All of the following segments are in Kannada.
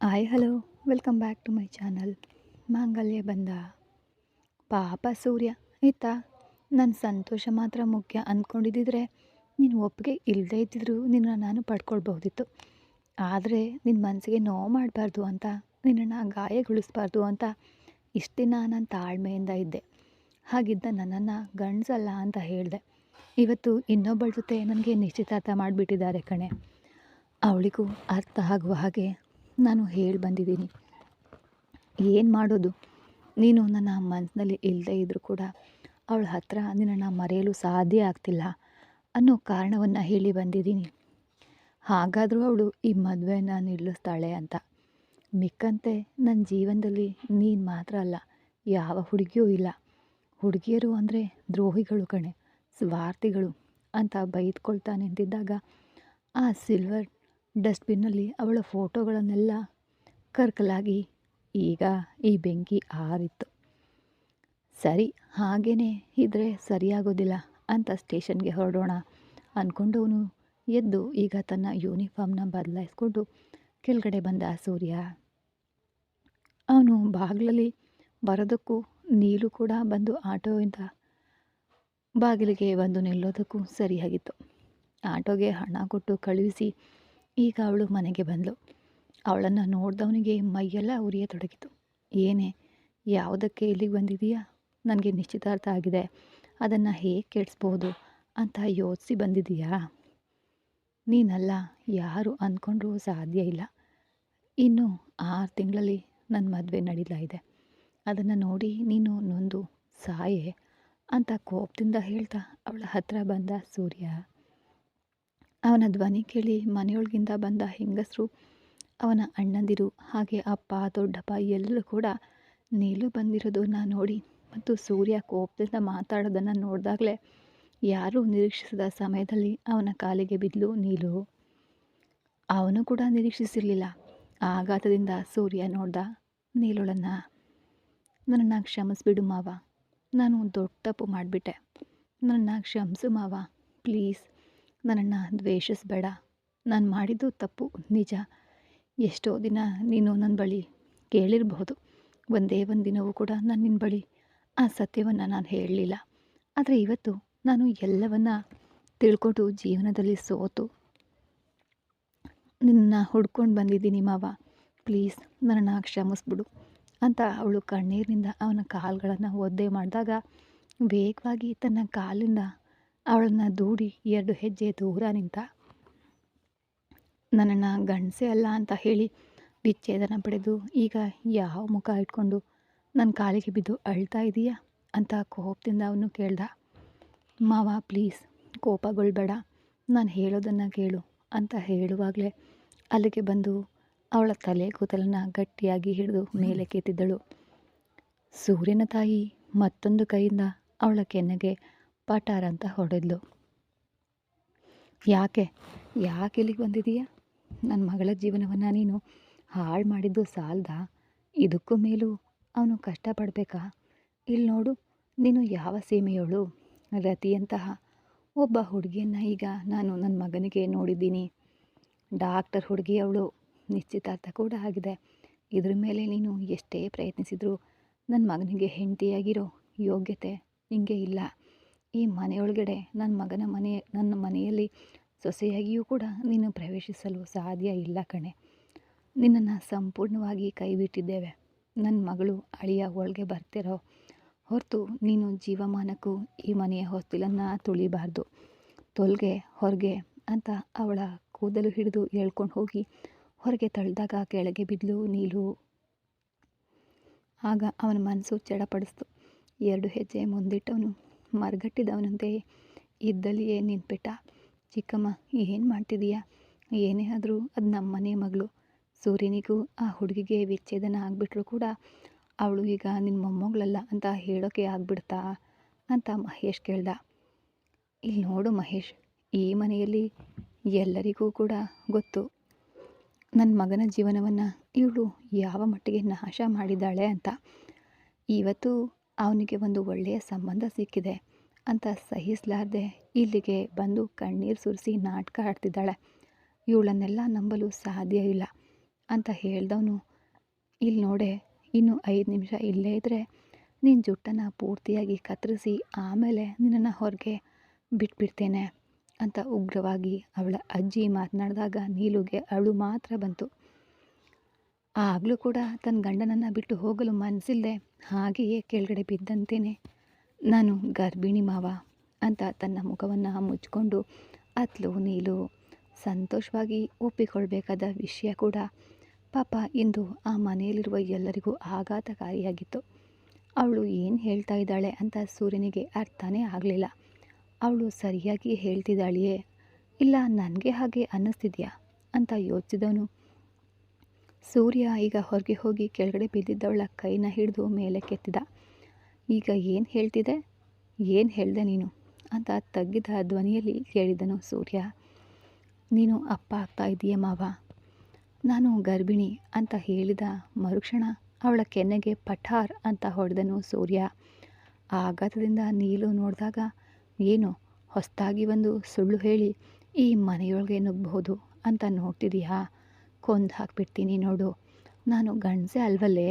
Hi hello welcome back to my channel ಮಾಂಗಲ್ಯ ಬಂದ. ಪಾಪ ಸೂರ್ಯ ಇತ್ತ ನನ್ನ ಸಂತೋಷ ಮಾತ್ರ ಮುಖ್ಯ ಅಂದ್ಕೊಂಡಿದ್ದಿದ್ರೆ ನೀನು ಒಪ್ಪಿಗೆ ಇಲ್ಲದೇ ಇದ್ದಿದ್ರು ನಿನ್ನ ನಾನು ಪಡ್ಕೊಳ್ಬಹುದಿತ್ತು. ಆದರೆ ನಿನ್ನ ಮನಸ್ಸಿಗೆ ನೋವು ಮಾಡಬಾರ್ದು ಅಂತ, ನಿನ್ನನ್ನು ಗಾಯಗೊಳಿಸಬಾರ್ದು ಅಂತ ಇಷ್ಟು ದಿನ ನಾನು ತಾಳ್ಮೆಯಿಂದ ಇದ್ದೆ. ಹಾಗಿದ್ದ ನನ್ನನ್ನು ಗಂಡಸಲ್ಲ ಅಂತ ಹೇಳಿದೆ. ಇವತ್ತು ಇನ್ನೊಬ್ಬಳ ಜೊತೆ ನನಗೆ ನಿಶ್ಚಿತಾರ್ಥ ಮಾಡಿಬಿಟ್ಟಿದ್ದಾರೆ ಕಣೆ. ಅವಳಿಗೂ ಅರ್ಥ ಆಗುವ ಹಾಗೆ ನಾನು ಹೇಳಿ ಬಂದಿದ್ದೀನಿ. ಏನು ಮಾಡೋದು, ನೀನು ನನ್ನ ಮನಸ್ಸಿನಲ್ಲಿ ಇಲ್ಲದೇ ಇದ್ದರೂ ಕೂಡ ಅವಳ ಹತ್ರ ನಿನ್ನನ್ನು ಮರೆಯಲು ಸಾಧ್ಯ ಆಗ್ತಿಲ್ಲ ಅನ್ನೋ ಕಾರಣವನ್ನು ಹೇಳಿ ಬಂದಿದ್ದೀನಿ. ಹಾಗಾದರೂ ಅವಳು ಈ ಮದುವೆನ ನಿಲ್ಲಿಸ್ತಾಳೆ ಅಂತ. ಮಿಕ್ಕಂತೆ ನನ್ನ ಜೀವನದಲ್ಲಿ ನೀನು ಮಾತ್ರ ಅಲ್ಲ, ಯಾವ ಹುಡುಗಿಯೂ ಇಲ್ಲ. ಹುಡುಗಿಯರು ಅಂದರೆ ದ್ರೋಹಿಗಳು ಕಣೆ, ಸ್ವಾರ್ಥಿಗಳು ಅಂತ ಬೈದ್ಕೊಳ್ತಾ ನಿಂತಿದ್ದಾಗ ಆ ಸಿಲ್ವರ್ ಡಸ್ಟ್ಬಿನ್ನಲ್ಲಿ ಅವಳ ಫೋಟೋಗಳನ್ನೆಲ್ಲ ಕರ್ಕಲಾಗಿ ಈಗ ಈ ಬೆಂಕಿ ಆರಿತ್ತು. ಸರಿ, ಹಾಗೇ ಇದ್ದರೆ ಸರಿಯಾಗೋದಿಲ್ಲ ಅಂತ ಸ್ಟೇಷನ್ಗೆ ಹೊರಡೋಣ ಅಂದ್ಕೊಂಡವನು ಎದ್ದು ಈಗ ತನ್ನ ಯೂನಿಫಾರ್ಮ್ನ ಬದಲಾಯಿಸ್ಕೊಂಡು ಕೆಳಗಡೆ ಬಂದ ಸೂರ್ಯ. ಅವನು ಬಾಗಿಲಲ್ಲಿ ಬರೋದಕ್ಕೂ ನೀಲು ಕೂಡ ಬಂದು ಆಟೋಯಿಂದ ಬಾಗಿಲಿಗೆ ಬಂದು ನಿಲ್ಲೋದಕ್ಕೂ ಸರಿಯಾಗಿತ್ತು. ಆಟೋಗೆ ಹಣ ಕೊಟ್ಟು ಕಳುಹಿಸಿ ಈಗ ಅವಳು ಮನೆಗೆ ಬಂದಳು. ಅವಳನ್ನು ನೋಡಿದವನಿಗೆ ಮೈಯೆಲ್ಲ ಉರಿಯತೊಡಗಿತು. ಏನೇ, ಯಾವುದಕ್ಕೆ ಇಲ್ಲಿಗೆ ಬಂದಿದೀಯಾ? ನನಗೆ ನಿಶ್ಚಿತಾರ್ಥ ಆಗಿದೆ, ಅದನ್ನು ಹೇಗೆ ಕೆಡಿಸ್ಬೋದು ಅಂತ ಯೋಚಿಸಿ ಬಂದಿದೀಯಾ? ನೀನಲ್ಲ, ಯಾರು ಅಂದ್ಕೊಂಡ್ರೂ ಸಾಧ್ಯ ಇಲ್ಲ. ಇನ್ನು 6 ತಿಂಗಳಲ್ಲಿ ನನ್ನ ಮದುವೆ ನಡೀತಾ ಇದೆ. ಅದನ್ನು ನೋಡಿ ನೀನು ನೊಂದು ಸಾಯೆ ಅಂತ ಕೋಪದಿಂದ ಹೇಳ್ತಾ ಅವಳ ಹತ್ರ ಬಂದ ಸೂರ್ಯ. ಅವನ ಧ್ವನಿ ಕೇಳಿ ಮನೆಯೊಳಗಿಂದ ಬಂದ ಹೆಂಗಸರು, ಅವನ ಅಣ್ಣಂದಿರು, ಹಾಗೆ ಅಪ್ಪ ದೊಡ್ಡಪ್ಪ ಎಲ್ಲರೂ ಕೂಡ ನೀಲು ಬಂದಿರೋದನ್ನ ನೋಡಿ ಮತ್ತು ಸೂರ್ಯ ಕೋಪದಿಂದ ಮಾತಾಡೋದನ್ನು ನೋಡಿದಾಗಲೇ ಯಾರೂ ನಿರೀಕ್ಷಿಸದ ಸಮಯದಲ್ಲಿ ಅವನ ಕಾಲಿಗೆ ಬಿದ್ದಲು ನೀಲು. ಅವನು ಕೂಡ ನಿರೀಕ್ಷಿಸಿರಲಿಲ್ಲ. ಆಘಾತದಿಂದ ಸೂರ್ಯ ನೋಡ್ದ ನೀಲುಳನ್ನು. ನನ್ನನ್ನು ಕ್ಷಮಿಸ್ಬಿಡು ಮಾವ, ನಾನು ದೊಡ್ಡ ತಪ್ಪು ಮಾಡಿಬಿಟ್ಟೆ. ನನ್ನನ್ನು ಕ್ಷಮಿಸು ಮಾವ, ಪ್ಲೀಸ್. ನನ್ನನ್ನು ದ್ವೇಷಿಸಬೇಡ. ನಾನು ಮಾಡಿದ್ದು ತಪ್ಪು ನಿಜ. ಎಷ್ಟೋ ದಿನ ನೀನು ನನ್ನ ಬಳಿ ಕೇಳಿರಬಹುದು. ಒಂದೇ ಒಂದು ದಿನವೂ ಕೂಡ ನಾನು ನಿನ್ನ ಬಳಿ ಆ ಸತ್ಯವನ್ನು ನಾನು ಹೇಳಲಿಲ್ಲ. ಆದರೆ ಇವತ್ತು ನಾನು ಎಲ್ಲವನ್ನ ತಿಳ್ಕೊಂಡು ಜೀವನದಲ್ಲಿ ಸೋತು ನಿನ್ನ ಹುಡ್ಕೊಂಡು ಬಂದಿದ್ದೀನಿ ಮಾವ, ಪ್ಲೀಸ್ ನನ್ನನ್ನು ಕ್ಷಮಿಸ್ಬಿಡು ಅಂತ ಅವಳು ಕಣ್ಣೀರಿನಿಂದ ಅವನ ಕಾಲುಗಳನ್ನು ಒದ್ದೆ ಮಾಡಿದಾಗ ವೇಗವಾಗಿ ತನ್ನ ಕಾಲಿಂದ ಅವಳನ್ನು ದೂಡಿ 2 ಹೆಜ್ಜೆ ದೂರ ನಿಂತ. ನನ್ನನ್ನು ಗಂಡಸೇ ಅಲ್ಲ ಅಂತ ಹೇಳಿ ವಿಚ್ಛೇದನ ಪಡೆದು ಈಗ ಯಾವ ಮುಖ ಇಟ್ಕೊಂಡು ನನ್ನ ಕಾಲಿಗೆ ಬಿದ್ದು ಅಳ್ತಾ ಇದೀಯಾ ಅಂತ ಕೋಪದಿಂದ ಅವನು ಕೇಳ್ದ. ಮಾವ ಪ್ಲೀಸ್ ಕೋಪಗೊಳ್ಬೇಡ, ನಾನು ಹೇಳೋದನ್ನು ಕೇಳು ಅಂತ ಹೇಳುವಾಗಲೇ ಅಲ್ಲಿಗೆ ಬಂದು ಅವಳ ತಲೆ ಕೂದಲನ್ನು ಗಟ್ಟಿಯಾಗಿ ಹಿಡಿದು ಮೇಲೆ ಕೆತ್ತಿದ್ದಳು. ಸೂರ್ಯನ ತಾಯಿ ಮತ್ತೊಂದು ಕೈಯಿಂದ ಅವಳ ಕೆನ್ನೆಗೆ ಪಟಾರ ಅಂತ ಹೊಡೆದ್ಲು. ಯಾಕೆ ಇಲ್ಲಿಗೆ ಬಂದಿದೀಯಾ? ನನ್ನ ಮಗಳ ಜೀವನವನ್ನು ನೀನು ಹಾಳು ಮಾಡಿದ್ದು ಸಾಲದ? ಇದಕ್ಕೂ ಮೇಲೂ ಅವನು ಕಷ್ಟಪಡಬೇಕಾ? ಇಲ್ಲಿ ನೋಡು, ನೀನು ಯಾವ ಸೀಮೆಯವಳು? ರತಿಯಂತಹ ಒಬ್ಬ ಹುಡುಗಿಯನ್ನು ಈಗ ನಾನು ನನ್ನ ಮಗನಿಗೆ ನೋಡಿದ್ದೀನಿ. ಡಾಕ್ಟರ್ ಹುಡುಗಿ ಅವಳು, ನಿಶ್ಚಿತಾರ್ಥ ಕೂಡ ಆಗಿದೆ. ಇದ್ರ ಮೇಲೆ ನೀನು ಎಷ್ಟೇ ಪ್ರಯತ್ನಿಸಿದರೂ ನನ್ನ ಮಗನಿಗೆ ಹೆಂಡತಿಯಾಗಿರೋ ಯೋಗ್ಯತೆ ನಿಮಗೆ ಇಲ್ಲ. ಈ ಮನೆಯೊಳಗಡೆ ನನ್ನ ಮನೆಯಲ್ಲಿ ಸೊಸೆಯಾಗಿಯೂ ಕೂಡ ನೀನು ಪ್ರವೇಶಿಸಲು ಸಾಧ್ಯ ಇಲ್ಲ ಕಣೆ. ನಿನ್ನನ್ನು ಸಂಪೂರ್ಣವಾಗಿ ಕೈಬಿಟ್ಟಿದ್ದೇವೆ. ನನ್ನ ಮಗಳು ಅಳಿಯ ಒಳಗೆ ಬರ್ತಿರೋ ಹೊರತು ನೀನು ಜೀವಮಾನಕ್ಕೂ ಈ ಮನೆಯ ಹೊಸ್ತಿಲನ್ನು ತುಳಿಬಾರ್ದು. ತೊಲಗೆ ಹೊರಗೆ ಅಂತ ಅವಳ ಕೂದಲು ಹಿಡಿದು ಎಳ್ಕೊಂಡು ಹೋಗಿ ಹೊರಗೆ ತಳ್ಳಿದಾಗ ಕೆಳಗೆ ಬಿದ್ದಲು ನೀಲು. ಆಗ ಅವನ ಮನಸ್ಸು ಚಡಪಡಿಸ್ತು. 2 ಹೆಜ್ಜೆ ಮುಂದಿಟ್ಟವನು ಮರಗಟ್ಟಿದವನಂತೆ ಇದ್ದಲ್ಲಿಯೇ ನಿಂತ್ಬಿಟ್ಟ. ಚಿಕ್ಕಮ್ಮ, ಏನು ಮಾಡ್ತಿದೀಯಾ? ಏನೇ ಆದರೂ ಅದು ನಮ್ಮ ಮನೆ ಮಗಳು. ಸೂರ್ಯನಿಗೂ ಆ ಹುಡುಗಿಗೆ ವಿಚ್ಛೇದನ ಆಗಿಬಿಟ್ರೂ ಕೂಡ ಅವಳು ಈಗ ನಿನ್ನ ಮೊಮ್ಮಗಳಲ್ಲ ಅಂತ ಹೇಳೋಕೆ ಆಗ್ಬಿಡ್ತಾ ಅಂತ ಮಹೇಶ್ ಕೇಳ್ದ. ಇಲ್ಲಿ ನೋಡು ಮಹೇಶ್, ಈ ಮನೆಯಲ್ಲಿ ಎಲ್ಲರಿಗೂ ಕೂಡ ಗೊತ್ತು ನನ್ನ ಮಗನ ಜೀವನವನ್ನು ಇವಳು ಯಾವ ಮಟ್ಟಿಗೆ ನಾಶ ಮಾಡಿದ್ದಾಳೆ ಅಂತ. ಇವತ್ತು ಅವನಿಗೆ ಒಂದು ಒಳ್ಳೆಯ ಸಂಬಂಧ ಸಿಕ್ಕಿದೆ ಅಂತ ಸಹಿಸಲಾರದೆ ಇಲ್ಲಿಗೆ ಬಂದು ಕಣ್ಣೀರು ಸುರಿಸಿ ನಾಟಕ ಆಡ್ತಿದ್ದಾಳೆ. ಇವಳನ್ನೆಲ್ಲ ನಂಬಲು ಸಾಧ್ಯ ಇಲ್ಲ ಅಂತ ಹೇಳ್ದವನು, ಇಲ್ಲಿ ನೋಡೆ, ಇನ್ನು 5 ನಿಮಿಷ ಇಲ್ಲೇ ಇದ್ದರೆ ನಿನ್ನ ಜುಟ್ಟನ್ನು ಪೂರ್ತಿಯಾಗಿ ಕತ್ತರಿಸಿ ಆಮೇಲೆ ನಿನ್ನನ್ನು ಹೊರಗೆ ಬಿಟ್ಬಿಡ್ತೇನೆ ಅಂತ ಉಗ್ರವಾಗಿ ಅವಳ ಅಜ್ಜಿ ಮಾತನಾಡಿದಾಗ ನೀಲುಗೆ ಅಳು ಮಾತ್ರ ಬಂತು. ಆಗಲೂ ಕೂಡ ತನ್ನ ಗಂಡನನ್ನು ಬಿಟ್ಟು ಹೋಗಲು ಮನಸ್ಸಿಲ್ಲದೆ ಹಾಗೆಯೇ ಕೆಳಗಡೆ ಬಿದ್ದಂತೇನೆ, ನಾನು ಗರ್ಭಿಣಿ ಮಾವ ಅಂತ ತನ್ನ ಮುಖವನ್ನು ಮುಚ್ಚಿಕೊಂಡು ಅತ್ಲು ನೀಲು. ಸಂತೋಷವಾಗಿ ಒಪ್ಪಿಕೊಳ್ಬೇಕಾದ ವಿಷಯ ಕೂಡ ಪಾಪ ಇಂದು ಆ ಮನೆಯಲ್ಲಿರುವ ಎಲ್ಲರಿಗೂ ಆಘಾತಕಾರಿಯಾಗಿತ್ತು. ಅವಳು ಏನು ಹೇಳ್ತಾ ಇದ್ದಾಳೆ ಅಂತ ಸೂರ್ಯನಿಗೆ ಅರ್ಥನೇ ಆಗಲಿಲ್ಲ. ಅವಳು ಸರಿಯಾಗಿ ಹೇಳ್ತಿದ್ದಾಳೆಯೇ ಇಲ್ಲ ನನಗೆ ಹಾಗೆ ಅನ್ನಿಸ್ತಿದ್ಯಾ ಅಂತ ಯೋಚಿಸಿದವನು ಸೂರ್ಯ ಈಗ ಹೊರಗೆ ಹೋಗಿ ಕೆಳಗಡೆ ಬಿದ್ದಿದ್ದವಳ ಕೈನ ಹಿಡಿದು ಮೇಲೆ ಕೆತ್ತಿದ. ಈಗ ಏನು ಹೇಳ್ತಿದೆ, ಏನು ಹೇಳ್ದೆ ನೀನು ಅಂತ ತಗ್ಗಿದ ಧ್ವನಿಯಲ್ಲಿ ಕೇಳಿದನು ಸೂರ್ಯ. ನೀನು ಅಪ್ಪ ಆಗ್ತಾ ಇದೀಯ ಮಾವ, ನಾನು ಗರ್ಭಿಣಿ ಅಂತ ಹೇಳಿದ ಮರುಕ್ಷಣ ಅವಳ ಕೆನ್ನೆಗೆ ಪಠಾರ್ ಅಂತ ಹೊಡೆದನು ಸೂರ್ಯ. ಆ ಆಘಾತದಿಂದ ನೀಲು ನೋಡಿದಾಗ, ಏನು ಹೊಸದಾಗಿ ಒಂದು ಸುಳ್ಳು ಹೇಳಿ ಈ ಮನೆಯೊಳಗೆ ನುಗ್ಗಬಹುದು ಅಂತ ನೋಡ್ತಿದೀಯಾ? ಕೊಂದು ಹಾಕ್ಬಿಡ್ತೀನಿ ನೋಡು, ನಾನು ಗಂಡಸೆ ಅಲ್ವಲ್ಲೇ.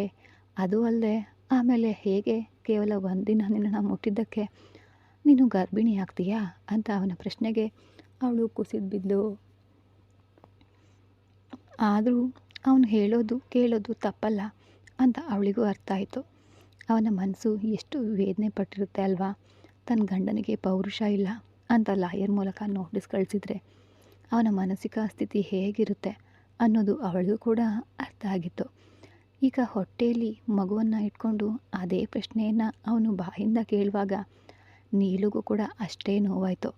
ಅದು ಅಲ್ಲದೆ ಆಮೇಲೆ ಹೇಗೆ ಕೇವಲ ಒಂದಿನ ನಿನ್ನನ್ನು ಮುಟ್ಟಿದ್ದಕ್ಕೆ ನೀನು ಗರ್ಭಿಣಿ ಆಗ್ತೀಯಾ ಅಂತ ಅವನ ಪ್ರಶ್ನೆಗೆ ಅವಳು ಕುಸಿದು ಬಿದ್ಲು. ಆದರೂ ಅವನು ಹೇಳೋದು ಕೇಳೋದು ತಪ್ಪಲ್ಲ ಅಂತ ಅವಳಿಗೂ ಅರ್ಥ ಆಯಿತು. ಅವನ ಮನಸ್ಸು ಎಷ್ಟು ವೇದನೆ ಪಟ್ಟಿರುತ್ತೆ ಅಲ್ವಾ. ತನ್ನ ಗಂಡನಿಗೆ ಪೌರುಷ ಇಲ್ಲ ಅಂತ ಲಾಯರ್ ಮೂಲಕ ನೋಟಿಸ್ ಕಳಿಸಿದರೆ ಅವನ ಮಾನಸಿಕ ಸ್ಥಿತಿ ಹೇಗಿರುತ್ತೆ ಅನ್ನೋದು ಅವಳಿಗೂ ಕೂಡ ಅರ್ಥ ಆಗಿತ್ತು. ಈಗ ಹೊಟ್ಟೆಯಲ್ಲಿ ಮಗುವನ್ನು ಇಟ್ಕೊಂಡು ಅದೇ ಪ್ರಶ್ನೆಯನ್ನು ಅವನು ಬಾಯಿಂದ ಕೇಳುವಾಗ ನೀಲುಗೂ ಕೂಡ ಅಷ್ಟೇ ನೋವಾಯಿತು.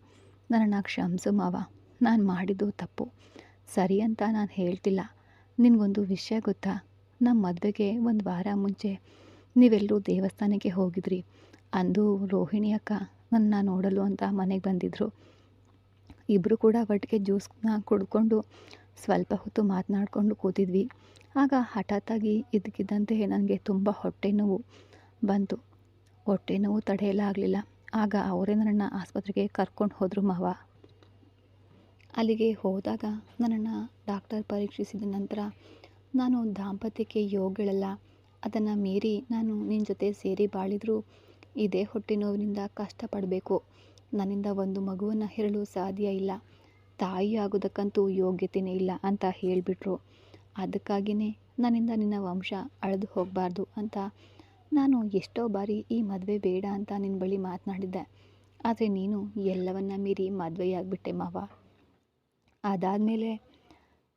ನನ್ನನ್ನು ಕ್ಷಮಿಸು ಮಾವ, ನಾನು ಮಾಡಿದ್ದು ತಪ್ಪು, ಸರಿ ಅಂತ ನಾನು ಹೇಳ್ತಿಲ್ಲ. ನಿನಗೊಂದು ವಿಷಯ ಗೊತ್ತಾ, ನಮ್ಮ ಮದುವೆಗೆ ಒಂದು ವಾರ ಮುಂಚೆ ನೀವೆಲ್ಲರೂ ದೇವಸ್ಥಾನಕ್ಕೆ ಹೋಗಿದ್ರಿ. ಅಂದು ರೋಹಿಣಿ ಅಕ್ಕ ನನ್ನ ನೋಡಲು ಅಂತ ಮನೆಗೆ ಬಂದಿದ್ದರು. ಇಬ್ಬರು ಕೂಡ ಒಟ್ಟಿಗೆ ಜ್ಯೂಸ್ನ ಕುಡ್ಕೊಂಡು ಸ್ವಲ್ಪ ಹೊತ್ತು ಮಾತನಾಡಿಕೊಂಡು ಕೂತಿದ್ವಿ. ಆಗ ಹಠಾತ್ತಾಗಿ ಇದ್ದಕ್ಕಿದ್ದಂತೆ ನನಗೆ ತುಂಬ ಹೊಟ್ಟೆ ನೋವು ಬಂತು. ಹೊಟ್ಟೆ ನೋವು ತಡೆಯಲಾಗಲಿಲ್ಲ. ಆಗ ಅವರೇ ನನ್ನನ್ನು ಆಸ್ಪತ್ರೆಗೆ ಕರ್ಕೊಂಡು ಹೋದರು ಮಾವ. ಅಲ್ಲಿಗೆ ಹೋದಾಗ ನನ್ನನ್ನು ಡಾಕ್ಟರ್ ಪರೀಕ್ಷಿಸಿದ ನಂತರ ನಾನು ದಾಂಪತ್ಯಕ್ಕೆ ಯೋಗ್ಯಳಲ್ಲ, ಅದನ್ನು ಮೀರಿ ನಾನು ನಿನ್ನ ಜೊತೆ ಸೇರಿ ಬಾಳಿದರೂ ಇದೇ ಹೊಟ್ಟೆ ನೋವಿನಿಂದ ಕಷ್ಟಪಡಬೇಕು. ನನ್ನಿಂದ ಒಂದು ಮಗುವನ್ನು ಹೆರಲು ಸಾಧ್ಯ ಇಲ್ಲ, ತಾಯಿ ಆಗೋದಕ್ಕಂತೂ ಯೋಗ್ಯತೆಯೇ ಇಲ್ಲ ಅಂತ ಹೇಳಿಬಿಟ್ರು. ಅದಕ್ಕಾಗಿಯೇ ನನ್ನಿಂದ ನಿನ್ನ ವಂಶ ಅಳೆದು ಹೋಗಬಾರ್ದು ಅಂತ ನಾನು ಎಷ್ಟೋ ಬಾರಿ ಈ ಮದುವೆ ಬೇಡ ಅಂತ ನಿನ್ನ ಬಳಿ ಮಾತನಾಡಿದ್ದೆ. ಆದರೆ ನೀನು ಎಲ್ಲವನ್ನ ಮೀರಿ ಮದುವೆಯಾಗ್ಬಿಟ್ಟೆ ಮಾವ. ಅದಾದಮೇಲೆ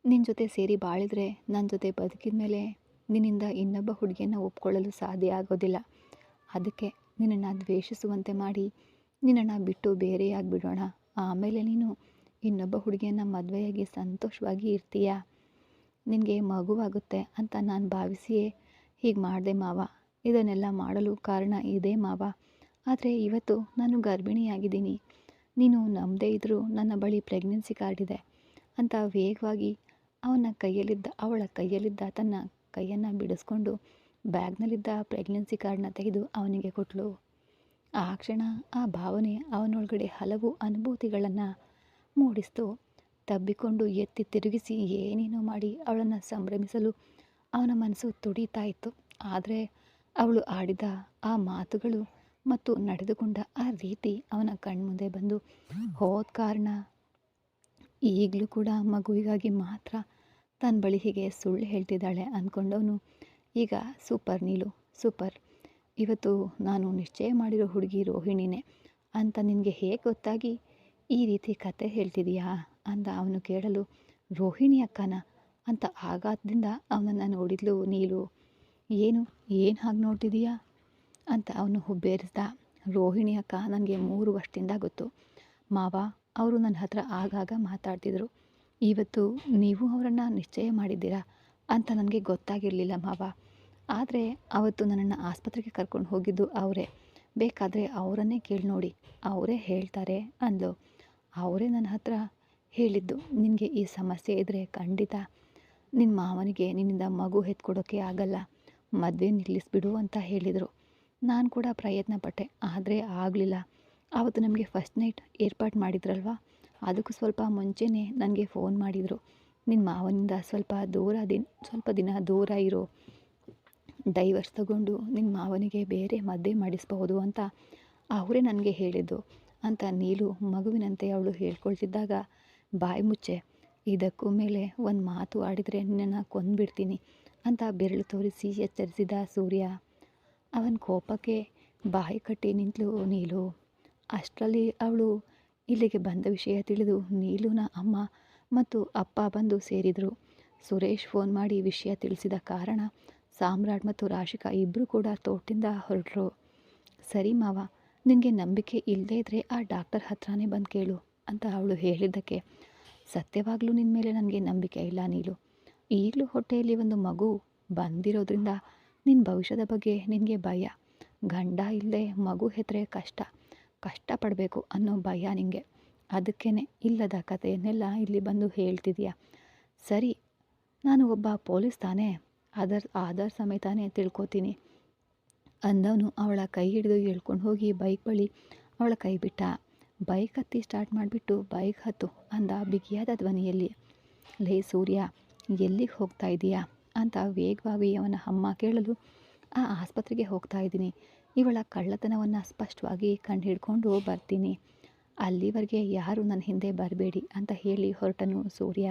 ನಿನ್ನ ಜೊತೆ ಸೇರಿ ಬಾಳಿದರೆ ನನ್ನ ಜೊತೆ ಬದುಕಿದ ಮೇಲೆ ನಿನ್ನಿಂದ ಇನ್ನೊಬ್ಬ ಹುಡುಗಿಯನ್ನು ಒಪ್ಕೊಳ್ಳಲು ಸಾಧ್ಯ ಆಗೋದಿಲ್ಲ. ಅದಕ್ಕೆ ನಿನ್ನನ್ನು ದ್ವೇಷಿಸುವಂತೆ ಮಾಡಿ ನಿನ್ನನ್ನು ಬಿಟ್ಟು ಬೇರೆಯಾಗಿಬಿಡೋಣ. ಆಮೇಲೆ ನೀನು ಇನ್ನೊಬ್ಬ ಹುಡುಗಿಯನ್ನು ಮದುವೆಯಾಗಿ ಸಂತೋಷವಾಗಿ ಇರ್ತೀಯ, ನಿನಗೆ ಮಗುವಾಗುತ್ತೆ ಅಂತ ನಾನು ಭಾವಿಸಿಯೇ ಹೀಗೆ ಮಾಡಿದೆ ಮಾವ. ಇದನ್ನೆಲ್ಲ ಮಾಡಲು ಕಾರಣ ಇದೆ ಮಾವ. ಆದರೆ ಇವತ್ತು ನಾನು ಗರ್ಭಿಣಿಯಾಗಿದ್ದೀನಿ. ನೀನು ನಂಬದೇ ಇದ್ದರೂ ನನ್ನ ಬಳಿ ಪ್ರೆಗ್ನೆನ್ಸಿ ಕಾರ್ಡ್ ಇದೆ ಅಂತ ವೇಗವಾಗಿ ಅವಳ ಕೈಯಲ್ಲಿದ್ದ ತನ್ನ ಕೈಯನ್ನು ಬಿಡಿಸ್ಕೊಂಡು ಬ್ಯಾಗ್ನಲ್ಲಿದ್ದ ಪ್ರೆಗ್ನೆನ್ಸಿ ಕಾರ್ಡನ್ನ ತೆಗೆದು ಅವನಿಗೆ ಕೊಟ್ಟಳು. ಆ ಕ್ಷಣ ಆ ಭಾವನೆ ಅವನೊಳಗಡೆ ಹಲವು ಅನುಭೂತಿಗಳನ್ನು ಮೂಡಿಸ್ತು. ತಬ್ಬಿಕೊಂಡು ಎತ್ತಿ ತಿರುಗಿಸಿ ಏನೇನೋ ಮಾಡಿ ಅವಳನ್ನು ಸಂಭ್ರಮಿಸಲು ಅವನ ಮನಸ್ಸು ತುಡಿತಾ ಇತ್ತು. ಆದರೆ ಅವಳು ಆಡಿದ ಆ ಮಾತುಗಳು ಮತ್ತು ನಡೆದುಕೊಂಡ ಆ ರೀತಿ ಅವನ ಕಣ್ಮುಂದೆ ಬಂದು ಹೋದ ಕಾರಣ ಈಗಲೂ ಕೂಡ ಮಗುವಿಗಾಗಿ ಮಾತ್ರ ತನ್ನ ಬಳಿ ಹೀಗೆ ಸುಳ್ಳು ಹೇಳ್ತಿದ್ದಾಳೆ ಅಂದ್ಕೊಂಡವನು ಈಗ ಸೂಪರ್ ನೀಲು, ಸೂಪರ್, ಇವತ್ತು ನಾನು ನಿಶ್ಚಯ ಮಾಡಿರೋ ಹುಡುಗಿ ರೋಹಿಣಿನೇ ಅಂತ ನಿನಗೆ ಹೇಗೆ ಗೊತ್ತಾಗಿ ಈ ರೀತಿ ಕತೆ ಹೇಳ್ತಿದೀಯಾ ಅಂತ ಅವನು ಕೇಳಲು, ರೋಹಿಣಿ ಅಕ್ಕನ ಅಂತ ಆಘಾತದಿಂದ ಅವನನ್ನು ನೋಡಿದ್ಲು ನೀಲು. ಏನು ಹಾಗೆ ನೋಡ್ತಿದೀಯಾ ಅಂತ ಅವನು ಹುಬ್ಬೇರಿಸ್ದ. ರೋಹಿಣಿ ಅಕ್ಕ ನನಗೆ 3 ವರ್ಷದಿಂದ ಗೊತ್ತು ಮಾವ. ಅವರು ನನ್ನ ಹತ್ರ ಆಗಾಗ ಮಾತಾಡ್ತಿದ್ರು. ಇವತ್ತು ನೀವು ಅವರನ್ನು ನಿಶ್ಚಯ ಮಾಡಿದ್ದೀರಾ ಅಂತ ನನಗೆ ಗೊತ್ತಾಗಿರಲಿಲ್ಲ ಮಾವ. ಆದರೆ ಅವತ್ತು ನನ್ನನ್ನು ಆಸ್ಪತ್ರೆಗೆ ಕರ್ಕೊಂಡು ಹೋಗಿದ್ದು ಅವರೇ. ಬೇಕಾದರೆ ಅವರನ್ನೇ ಕೇಳಿ ನೋಡಿ, ಅವರೇ ಹೇಳ್ತಾರೆ ಅಂದ್ಲು. ಅವರೇ ನನ್ನ ಹತ್ರ ಹೇಳಿದ್ದು, ನಿನಗೆ ಈ ಸಮಸ್ಯೆ ಇದ್ದರೆ ಖಂಡಿತ ನಿನ್ನ ಮಾವನಿಗೆ ನಿನ್ನಿಂದ ಮಗು ಹೆತ್ಕೊಡೋಕ್ಕೆ ಆಗಲ್ಲ, ಮದುವೆ ನಿಲ್ಲಿಸ್ಬಿಡು ಅಂತ ಹೇಳಿದರು. ನಾನು ಕೂಡ ಪ್ರಯತ್ನ ಪಟ್ಟೆ, ಆದರೆ ಆಗಲಿಲ್ಲ. ಆವತ್ತು ನಮಗೆ ಫಸ್ಟ್ ನೈಟ್ ಏರ್ಪಾಡು ಮಾಡಿದ್ರಲ್ವ, ಅದಕ್ಕೂ ಸ್ವಲ್ಪ ಮುಂಚೆನೇ ನನಗೆ ಫೋನ್ ಮಾಡಿದರು. ನಿನ್ನ ಮಾವನಿಂದ ಸ್ವಲ್ಪ ದಿನ ದೂರ ಇರೋ, ಡೈವರ್ಸ್ ತಗೊಂಡು ನಿನ್ನ ಮಾವನಿಗೆ ಬೇರೆ ಮದುವೆ ಮಾಡಿಸ್ಬಹುದು ಅಂತ ಅವರೇ ನನಗೆ ಹೇಳಿದ್ದು ಅಂತ ನೀಲು ಮಗುವಿನಂತೆ ಅವಳು ಹೇಳ್ಕೊಳ್ತಿದ್ದಾಗ, ಬಾಯಿ ಮುಚ್ಚೆ, ಇದಕ್ಕೂ ಮೇಲೆ ಒಂದು ಮಾತು ಆಡಿದರೆ ನಿನ್ನನ್ನು ಕೊಂದುಬಿಡ್ತೀನಿ ಅಂತ ಬೆರಳು ತೋರಿಸಿ ಎಚ್ಚರಿಸಿದ ಸೂರ್ಯ. ಅವನ ಕೋಪಕ್ಕೆ ಬಾಯಿ ಕಟ್ಟಿ ನಿಂತಳು ನೀಲು. ಅಷ್ಟರಲ್ಲಿ ಅವಳು ಇಲ್ಲಿಗೆ ಬಂದ ವಿಷಯ ತಿಳಿದು ನೀಲುನ ಅಮ್ಮ ಮತ್ತು ಅಪ್ಪ ಬಂದು ಸೇರಿದರು. ಸುರೇಶ್ ಫೋನ್ ಮಾಡಿ ವಿಷಯ ತಿಳಿಸಿದ ಕಾರಣ ಸಾಮ್ರಾಟ್ ಮತ್ತು ರಾಶಿಕಾ ಇಬ್ಬರು ಕೂಡ ತೋಟದಿಂದ ಹೊರಟರು. ಸರಿ ಮಾವ, ನಿನಗೆ ನಂಬಿಕೆ ಇಲ್ಲದೇ ಇದ್ದರೆ ಆ ಡಾಕ್ಟರ್ ಹತ್ರನೇ ಬಂದು ಕೇಳು ಅಂತ ಅವಳು ಹೇಳಿದ್ದಕ್ಕೆ, ಸತ್ಯವಾಗಲೂ ನಿನ್ನ ಮೇಲೆ ನನಗೆ ನಂಬಿಕೆ ಇಲ್ಲ ನೀಲು. ಈಗಲೂ ಹೊಟ್ಟೆಯಲ್ಲಿ ಒಂದು ಮಗು ಬಂದಿರೋದ್ರಿಂದ ನಿನ್ನ ಭವಿಷ್ಯದ ಬಗ್ಗೆ ನಿನಗೆ ಭಯ. ಗಂಡ ಇಲ್ಲದೆ ಮಗು ಹೆತ್ತರೆ ಕಷ್ಟಪಡಬೇಕು ಅನ್ನೋ ಭಯ ನಿನಗೆ. ಅದಕ್ಕೇ ಇಲ್ಲದ ಕಥೆಯನ್ನೆಲ್ಲ ಇಲ್ಲಿ ಬಂದು ಹೇಳ್ತಿದೀಯ. ಸರಿ, ನಾನು ಒಬ್ಬ ಪೊಲೀಸ್ ತಾನೇ, ಆಧಾರ್ ಸಮೇತಾನೇ ತಿಳ್ಕೊತೀನಿ ಅಂದವನು ಅವಳ ಕೈ ಹಿಡಿದು ಎಳ್ಕೊಂಡು ಹೋಗಿ ಬೈಕ್ ಬಳಿ ಅವಳ ಕೈ ಬಿಟ್ಟ. ಬೈಕ್ ಹತ್ತಿ ಸ್ಟಾರ್ಟ್ ಮಾಡಿಬಿಟ್ಟು ಬೈಕ್ ಹತ್ತು ಅಂದ ಬಿಗಿಯಾದ ಧ್ವನಿಯಲ್ಲಿ. ಲೇ ಸೂರ್ಯ, ಎಲ್ಲಿಗೆ ಹೋಗ್ತಾ ಇದೀಯಾ ಅಂತ ವೇಗವಾಗಿ ಅವನ ಅಮ್ಮ ಕೇಳಲು, ಆ ಆಸ್ಪತ್ರೆಗೆ ಹೋಗ್ತಾ ಇದ್ದೀನಿ. ಇವಳ ಕಳ್ಳತನವನ್ನು ಸ್ಪಷ್ಟವಾಗಿ ಕಂಡು ಹಿಡ್ಕೊಂಡು ಬರ್ತೀನಿ. ಅಲ್ಲಿವರೆಗೆ ಯಾರು ನನ್ನ ಹಿಂದೆ ಬರಬೇಡಿ ಅಂತ ಹೇಳಿ ಹೊರಟನು ಸೂರ್ಯ.